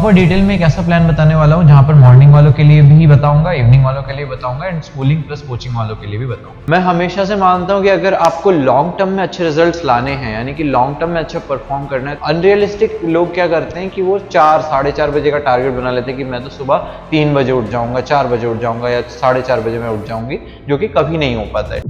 Proper detail में एक ऐसा प्लान बताने वाला हूँ जहाँ पर मॉर्निंग वालों के लिए भी बताऊंगा, इवनिंग वालों के लिए बताऊंगा एंड स्कूलिंग प्लस कोचिंग वालों के लिए भी बताऊंगा। मैं हमेशा से मानता हूँ कि अगर आपको लॉन्ग टर्म में अच्छे रिजल्ट्स लाने हैं, यानी कि लॉन्ग टर्म में अच्छा परफॉर्म करना है, अनरियलिस्टिक लोग क्या करते हैं कि वो 4-4:30 बजे का टारगेट बना लेते हैं कि मैं तो सुबह 3 बजे उठ जाऊंगा, 4 बजे उठ जाऊंगा या 4:30 बजे मैं उठ जाऊंगी, जो कि कभी नहीं हो पाता है।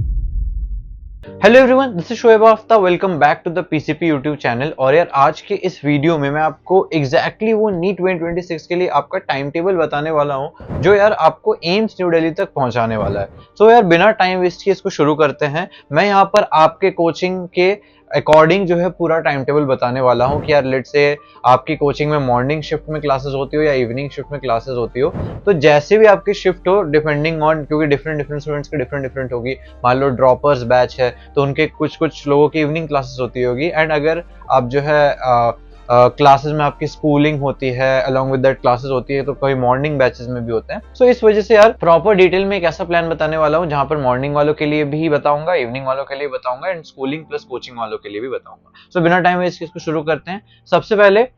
Hello everyone, this is Shoaib Aftab. Welcome back to the PCP YouTube channel. और यार आज के इस वीडियो में मैं आपको एग्जैक्टली वो नीट 2026 के लिए आपका टाइम टेबल बताने वाला हूं जो यार आपको एम्स न्यू दिल्ली तक पहुंचाने वाला है। सो यार बिना टाइम वेस्ट किए इसको शुरू करते हैं। मैं यहाँ पर आपके कोचिंग के अकॉर्डिंग जो है पूरा टाइम टेबल बताने वाला हूँ कि यार लेट से आपकी कोचिंग में मॉर्निंग शिफ्ट में क्लासेस होती हो या इवनिंग शिफ्ट में क्लासेस होती हो, तो जैसे भी आपकी शिफ्ट हो डिपेंडिंग ऑन, क्योंकि डिफरेंट स्टूडेंट्स की डिफरेंट होगी। मान लो ड्रॉपर्स बैच है तो उनके कुछ लोगों की इवनिंग क्लासेस होती होगी, एंड अगर आप जो है क्लासेस में आपकी स्कूलिंग होती है अलॉन्ग विद दैट क्लासेस होती है, तो कोई मॉर्निंग बैचेस में भी होते हैं। सो इस वजह से यार प्रॉपर डिटेल में एक ऐसा प्लान बताने वाला हूँ जहां पर मॉर्निंग वालों के लिए भी बताऊंगा, इवनिंग वालों के लिए बताऊंगा एंड स्कूलिंग प्लस कोचिंग वालों के लिए भी बताऊंगा। सो बिना टाइम वेस्ट इसको शुरू करते हैं। सबसे पहले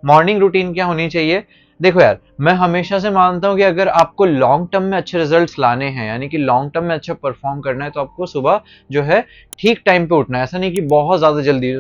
मॉर्निंग रूटीन क्या होनी चाहिए। देखो यार, मैं हमेशा से मानता हूं कि अगर आपको लॉन्ग टर्म में अच्छे रिजल्ट्स लाने हैं, यानी कि लॉन्ग टर्म में अच्छा परफॉर्म करना है, तो आपको सुबह जो है ठीक टाइम पे उठना है। ऐसा नहीं कि बहुत ज्यादा जल्दी।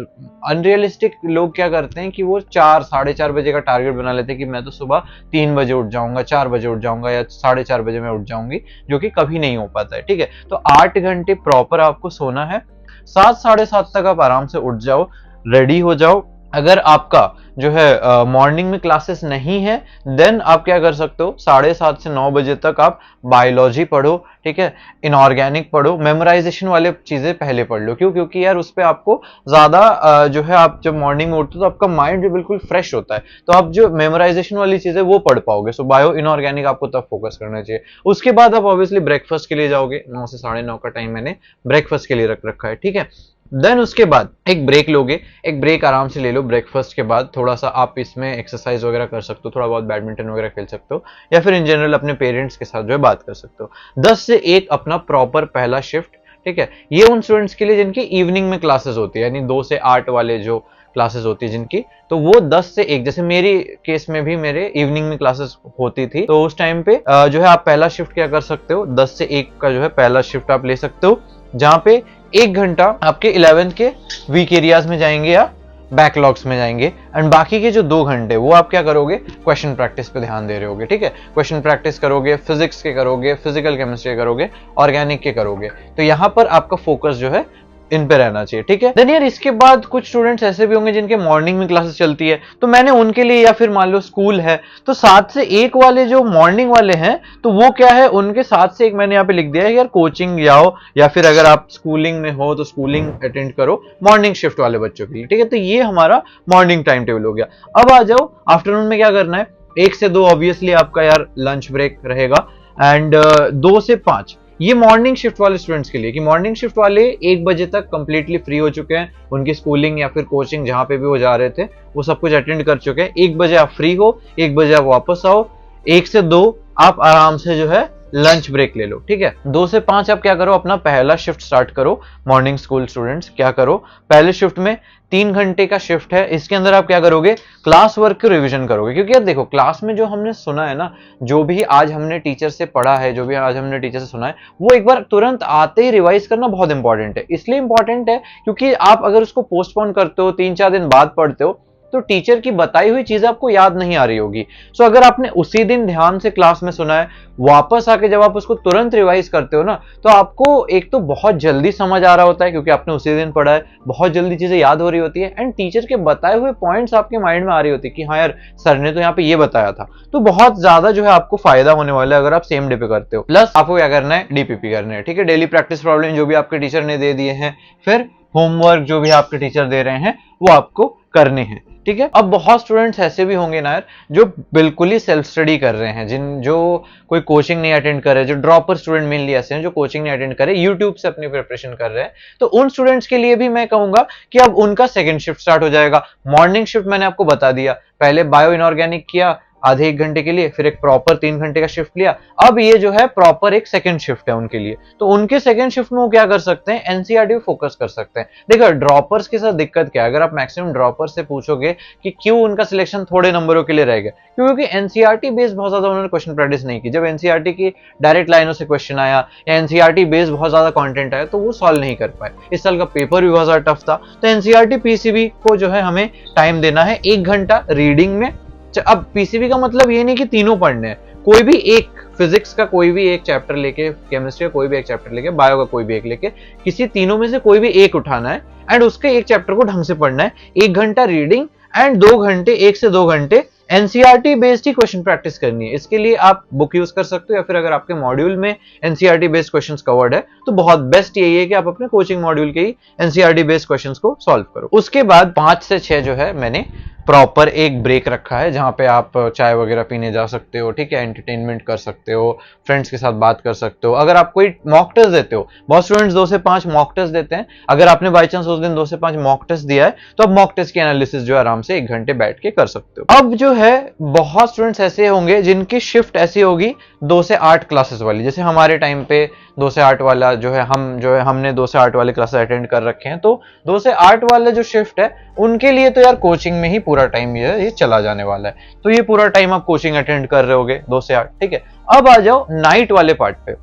अनरियलिस्टिक लोग क्या करते हैं कि वो 4-4:30 बजे का टारगेट बना लेते हैं कि मैं तो सुबह 3 बजे उठ जाऊंगा, 4 बजे उठ जाऊंगा या 4:30 बजे मैं उठ जाऊंगी, जो कि कभी नहीं हो पाता है। ठीक है, तो 8 घंटे प्रॉपर आपको सोना है। 7-7:30 तक आप आराम से उठ जाओ, रेडी हो जाओ। अगर आपका जो है मॉर्निंग में क्लासेस नहीं है, देन आप क्या कर सकते हो, 7:30 से 9 बजे तक आप बायोलॉजी पढ़ो। ठीक है, इनऑर्गेनिक पढ़ो, मेमोराइजेशन वाले चीजें पहले पढ़ लो। क्यों? क्योंकि यार उस पे आपको ज्यादा जो है, आप जब मॉर्निंग में उठते हो तो आपका माइंड भी बिल्कुल फ्रेश होता है, तो आप जो मेमोराइजेशन वाली चीजें वो पढ़ पाओगे। सो बायो इनऑर्गेनिक आपको तब फोकस करना चाहिए। उसके बाद आप ऑब्वियसली ब्रेकफास्ट के लिए जाओगे। 9 से 9:30 का टाइम मैंने ब्रेकफास्ट के लिए रख रखा है। ठीक है, देन उसके बाद एक ब्रेक लोगे, एक ब्रेक आराम से ले लो। ब्रेकफास्ट के बाद थोड़ा सा आप इसमें एक्सरसाइज वगैरह कर सकते हो, थोड़ा बहुत बैडमिंटन वगैरह खेल सकते हो, या फिर इन जनरल अपने पेरेंट्स के साथ जो है बात कर सकते हो। 10 से 1 अपना प्रॉपर पहला शिफ्ट। ठीक है, ये उन स्टूडेंट्स के लिए जिनकी इवनिंग में क्लासेस होती है, यानी 2 से 8 वाले जो क्लासेस होती है जिनकी, तो वो 10 से 1, जैसे मेरी केस में भी मेरे इवनिंग में क्लासेस होती थी, तो उस टाइम पे जो है आप पहला शिफ्ट क्या कर सकते हो, 10 से 1 का जो है पहला शिफ्ट आप ले सकते हो, जहां पे 1 घंटा आपके 11th के वीक एरियाज में जाएंगे या बैकलॉग्स में जाएंगे, एंड बाकी के जो 2 घंटे वो आप क्या करोगे, क्वेश्चन प्रैक्टिस पे ध्यान दे रहे होगे। ठीक है, क्वेश्चन प्रैक्टिस करोगे, फिजिक्स के करोगे, फिजिकल केमिस्ट्री करोगे, ऑर्गेनिक के करोगे, तो यहां पर आपका फोकस जो है इन पे रहना चाहिए। ठीक है, देन यार इसके बाद कुछ स्टूडेंट्स ऐसे भी होंगे जिनके मॉर्निंग में क्लासेस चलती है, तो मैंने उनके लिए, या फिर मान लो स्कूल है, तो 7 से 1 वाले जो मॉर्निंग वाले हैं, तो वो क्या है, उनके 7 से 1 मैंने यहाँ पे लिख दिया है यार कोचिंग जाओ, या फिर अगर आप स्कूलिंग में हो तो स्कूलिंग अटेंड करो मॉर्निंग शिफ्ट वाले बच्चों के लिए। ठीक है, तो ये हमारा मॉर्निंग टाइम टेबल हो गया। अब आ जाओ आफ्टरनून में क्या करना है। 1 से 2 ऑब्वियसली आपका यार लंच ब्रेक रहेगा, एंड 2 से 5 ये मॉर्निंग शिफ्ट वाले स्टूडेंट्स के लिए, कि मॉर्निंग शिफ्ट वाले 1 बजे तक कंप्लीटली फ्री हो चुके हैं, उनकी स्कूलिंग या फिर कोचिंग जहां पे भी वो जा रहे थे वो सब कुछ अटेंड कर चुके हैं। 1 बजे आप फ्री हो, 1 बजे आप वापस आओ, 1 से 2 आप आराम से जो है लंच ब्रेक ले लो। ठीक है, 2 से 5 आप क्या करो, अपना पहला शिफ्ट स्टार्ट करो। मॉर्निंग स्कूल स्टूडेंट्स क्या करो, पहले शिफ्ट में 3 घंटे का शिफ्ट है, इसके अंदर आप क्या करोगे, क्लास वर्क को रिवीजन करोगे। क्योंकि यार देखो, क्लास में जो हमने सुना है ना, जो भी आज हमने टीचर से पढ़ा है, जो भी आज हमने टीचर से सुना है, वो एक बार तुरंत आते ही रिवाइज करना बहुत इंपॉर्टेंट है। इसलिए इंपॉर्टेंट है क्योंकि आप अगर उसको पोस्टपोन करते हो, 3-4 दिन बाद पढ़ते हो, तो टीचर की बताई हुई चीजें आपको याद नहीं आ रही होगी। सो अगर आपने उसी दिन ध्यान से क्लास में सुना है, वापस आके जब आप उसको तुरंत रिवाइज करते हो ना, तो आपको एक तो बहुत जल्दी समझ आ रहा होता है क्योंकि आपने उसी दिन पढ़ा है, बहुत जल्दी चीजें याद हो रही होती है, एंड टीचर के बताए हुए पॉइंट्स आपके माइंड में आ रही होती है कि हाँ यार सर ने तो यहाँ पे ये बताया था। तो बहुत ज्यादा जो है आपको फायदा होने वाला है अगर आप सेम डे पे करते हो। प्लस आपको क्या करना है, डीपीपी करना है। ठीक है, डेली प्रैक्टिस प्रॉब्लम जो भी आपके टीचर ने दे दिए हैं, फिर होमवर्क जो भी आपके टीचर दे रहे हैं वो आपको करने हैं। ठीक है, अब बहुत स्टूडेंट्स ऐसे भी होंगे ना यार जो बिल्कुल ही सेल्फ स्टडी कर रहे हैं, जो कोई कोचिंग नहीं अटेंड कर रहे, जो ड्रॉपर स्टूडेंट मेनली ऐसे हैं जो कोचिंग नहीं अटेंड कर रहे, यूट्यूब से अपनी प्रिपरेशन कर रहे हैं। तो उन स्टूडेंट्स के लिए भी मैं कहूंगा कि अब उनका सेकंड शिफ्ट स्टार्ट हो जाएगा। मॉर्निंग शिफ्ट मैंने आपको बता दिया, पहले बायो इनऑर्गेनिक किया, आधे 1 घंटे के लिए, फिर एक प्रॉपर 3 घंटे का शिफ्ट लिया। अब ये जो है प्रॉपर एक सेकंड शिफ्ट है उनके लिए, तो उनके सेकंड शिफ्ट में वो क्या कर सकते हैं, एनसीईआरटी पे फोकस कर सकते हैं। देखो ड्रॉपर्स के साथ दिक्कत क्या है, अगर आप मैक्सिमम ड्रॉपर्स से पूछोगे कि क्यों उनका सिलेक्शन थोड़े नंबरों के लिए रह गया, क्योंकि एनसीईआरटी बेस्ड बहुत ज्यादा उन्होंने क्वेश्चन प्रैक्टिस नहीं की। जब एनसीईआरटी की डायरेक्ट लाइनों से क्वेश्चन आया या एनसीईआरटी बेस्ड बहुत ज्यादा कंटेंट आया, तो वो सॉल्व नहीं कर पाए। इस साल का पेपर भी बहुत ज्यादा टफ था, तो एनसीईआरटी पीसीबी को जो है हमें टाइम देना है 1 घंटा रीडिंग में। अब पीसीबी का मतलब ये नहीं कि तीनों पढ़ने हैं, कोई भी एक, फिजिक्स का कोई भी एक चैप्टर लेके, केमिस्ट्री का कोई भी एक चैप्टर लेके, बायो का कोई भी एक लेके, किसी तीनों में से कोई भी एक उठाना है एंड उसके एक चैप्टर को ढंग से पढ़ना है। 1 घंटा रीडिंग एंड 2 घंटे, 1 से 2 घंटे एनसीईआरटी बेस्ड ही क्वेश्चन प्रैक्टिस करनी है। इसके लिए आप बुक यूज कर सकते हो, या फिर अगर आपके मॉड्यूल में एनसीईआरटी बेस्ड क्वेश्चंस कवर्ड है तो बहुत बेस्ट यही है कि आप अपने कोचिंग मॉड्यूल के ही एनसीईआरटी बेस्ड क्वेश्चंस को सॉल्व करो। उसके बाद 5 से 6 जो है मैंने प्रॉपर एक ब्रेक रखा है, जहां पे आप चाय वगैरह पीने जा सकते हो, ठीक है, एंटरटेनमेंट कर सकते हो, फ्रेंड्स के साथ बात कर सकते हो। अगर आप कोई मॉक टेस्ट देते हो, बहुत स्टूडेंट्स 2 से 5 मॉक टेस्ट देते हैं, अगर आपने बाई चांस उस दिन 2 से 5 मॉक टेस्ट दिया है तो आप मॉक टेस्ट की एनालिसिस जो है आराम से 1 घंटे बैठ के कर सकते हो। अब जो है बहुत स्टूडेंट्स ऐसे होंगे जिनकी शिफ्ट ऐसी होगी 2 से 8 क्लासेस वाली, जैसे हमारे टाइम पे 2 से 8 वाला जो है, हमने 2 से 8 वाले क्लासेस अटेंड कर रखे हैं, तो 2 से 8 वाला जो शिफ्ट है उनके लिए तो यार कोचिंग में ही पूरा टाइम ये चला जाने वाला है। तो ये पूरा टाइम आप कोचिंग अटेंड कर रहे होगे 2 से 8, ठीक है। अब आ जाओ नाइट वाले पार्ट पे।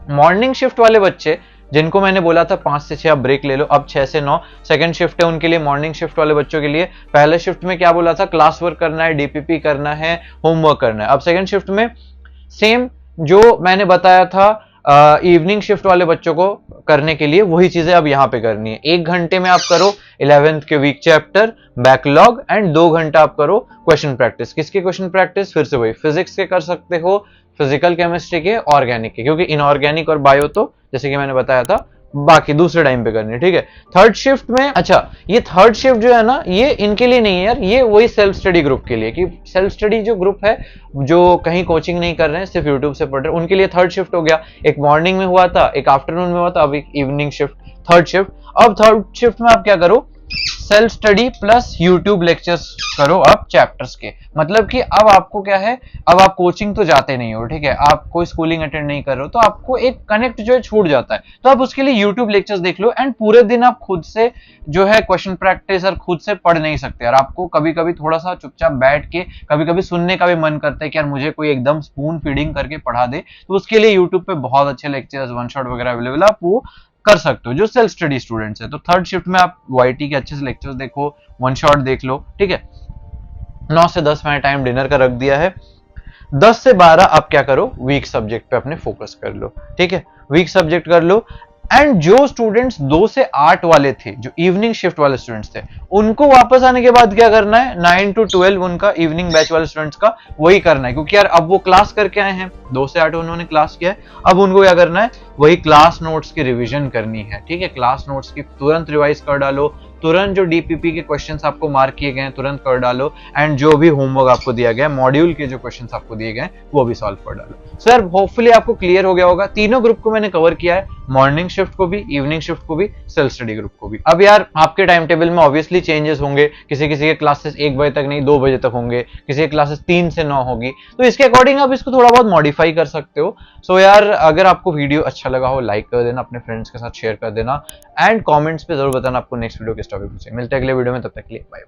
मॉर्निंग शिफ्ट वाले बच्चे जिनको मैंने बोला था 5 से 6 आप ब्रेक ले लो, अब 6 से 9 सेकंड शिफ्ट है उनके लिए। मॉर्निंग शिफ्ट वाले बच्चों के लिए पहले शिफ्ट में क्या बोला था, क्लास वर्क करना है, डीपीपी करना है, होमवर्क करना है। अब सेकंड शिफ्ट में सेम जो मैंने बताया था इवनिंग शिफ्ट वाले बच्चों को करने के लिए, वही चीजें अब यहाँ पे करनी है। 1 घंटे में आप करो 11th के वीक चैप्टर बैकलॉग एंड 2 घंटा आप करो क्वेश्चन प्रैक्टिस। किसके क्वेश्चन प्रैक्टिस, फिर से वही फिजिक्स के कर सकते हो, फिजिकल केमिस्ट्री के, ऑर्गेनिक के, क्योंकि इनऑर्गेनिक और बायो तो जैसे कि मैंने बताया था बाकी दूसरे टाइम पे करनी है, ठीक है। थर्ड शिफ्ट में, अच्छा ये थर्ड शिफ्ट जो है ना, ये इनके लिए नहीं है यार, ये वही सेल्फ स्टडी ग्रुप के लिए, कि सेल्फ स्टडी जो ग्रुप है जो कहीं कोचिंग नहीं कर रहे हैं, सिर्फ यूट्यूब से पढ़ रहे हैं, उनके लिए थर्ड शिफ्ट हो गया। एक मॉर्निंग में हुआ था, एक आफ्टरनून में हुआ था, अब एक इवनिंग शिफ्ट, थर्ड शिफ्ट। अब थर्ड शिफ्ट में आप क्या करो, self study plus YouTube lectures करो आप चैप्टर्स के। मतलब कि अब आपको क्या है, अब आप कोचिंग तो जाते नहीं हो, ठीक है, आप कोई स्कूलिंग अटेंड नहीं कर रहे हो, तो आपको एक कनेक्ट जो है छूट जाता है, तो आप उसके लिए यूट्यूब लेक्चर्स देख लो। एंड पूरे दिन आप खुद से जो है क्वेश्चन प्रैक्टिस और खुद से पढ़ नहीं सकते यार, आपको कभी कभी थोड़ा सा चुपचाप बैठ के कभी कभी सुनने का भी मन करता है कि यार मुझे कोई एकदम स्पून फीडिंग करके पढ़ा दे, तो उसके लिए यूट्यूब पे बहुत अच्छे लेक्चर्स, वन शॉट वगैरह अवेलेबल, आप वो कर सकते हो जो सेल्फ स्टडी स्टूडेंट्स है। तो थर्ड शिफ्ट में आप वाईटी के अच्छे से लेक्चर्स देखो, वन शॉट देख लो, ठीक है। 9 से 10 मैंने टाइम डिनर का रख दिया है। 10 से 12 आप क्या करो, वीक सब्जेक्ट पे अपने फोकस कर लो, ठीक है, वीक सब्जेक्ट कर लो। एंड जो स्टूडेंट्स 2 से 8 वाले थे, जो इवनिंग शिफ्ट वाले स्टूडेंट्स थे, उनको वापस आने के बाद क्या करना है, 9 to 12 उनका इवनिंग बैच वाले स्टूडेंट्स का वही करना है, क्योंकि यार अब वो क्लास करके आए हैं, 2 से 8 उन्होंने क्लास किया है, अब उनको क्या करना है, वही क्लास नोट्स की रिवीजन करनी है, ठीक है। क्लास नोट्स की तुरंत रिवाइज कर डालो, तुरंत जो डीपीपी के क्वेश्चंस आपको मार्क किए गए हैं तुरंत कर डालो, एंड जो भी होमवर्क आपको दिया गया है, मॉड्यूल के जो क्वेश्चंस आपको दिए गए वो भी सॉल्व कर डालो। सर होपफुली आपको क्लियर हो गया होगा, तीनों ग्रुप को मैंने कवर किया है, मॉर्निंग शिफ्ट को भी, इवनिंग शिफ्ट को भी, सेल्फ स्टडी ग्रुप को भी। अब यार आपके टाइम टेबल में ऑब्वियसली चेंजेस होंगे, किसी किसी के क्लासेस 1 बजे तक नहीं 2 बजे तक होंगे, किसी के क्लासेस 3 से 9 होगी, तो इसके अकॉर्डिंग आप इसको थोड़ा बहुत मॉडिफाई कर सकते हो। सो यार अगर आपको वीडियो अच्छा लगा हो लाइक कर देना, अपने फ्रेंड्स के साथ शेयर कर देना, एंड कमेंट्स पे जरूर बताना आपको नेक्स्ट वीडियो किस टॉपिक पे चाहिए। मिलते हैं अगले वीडियो में, तब तक के लिए बाय बाय।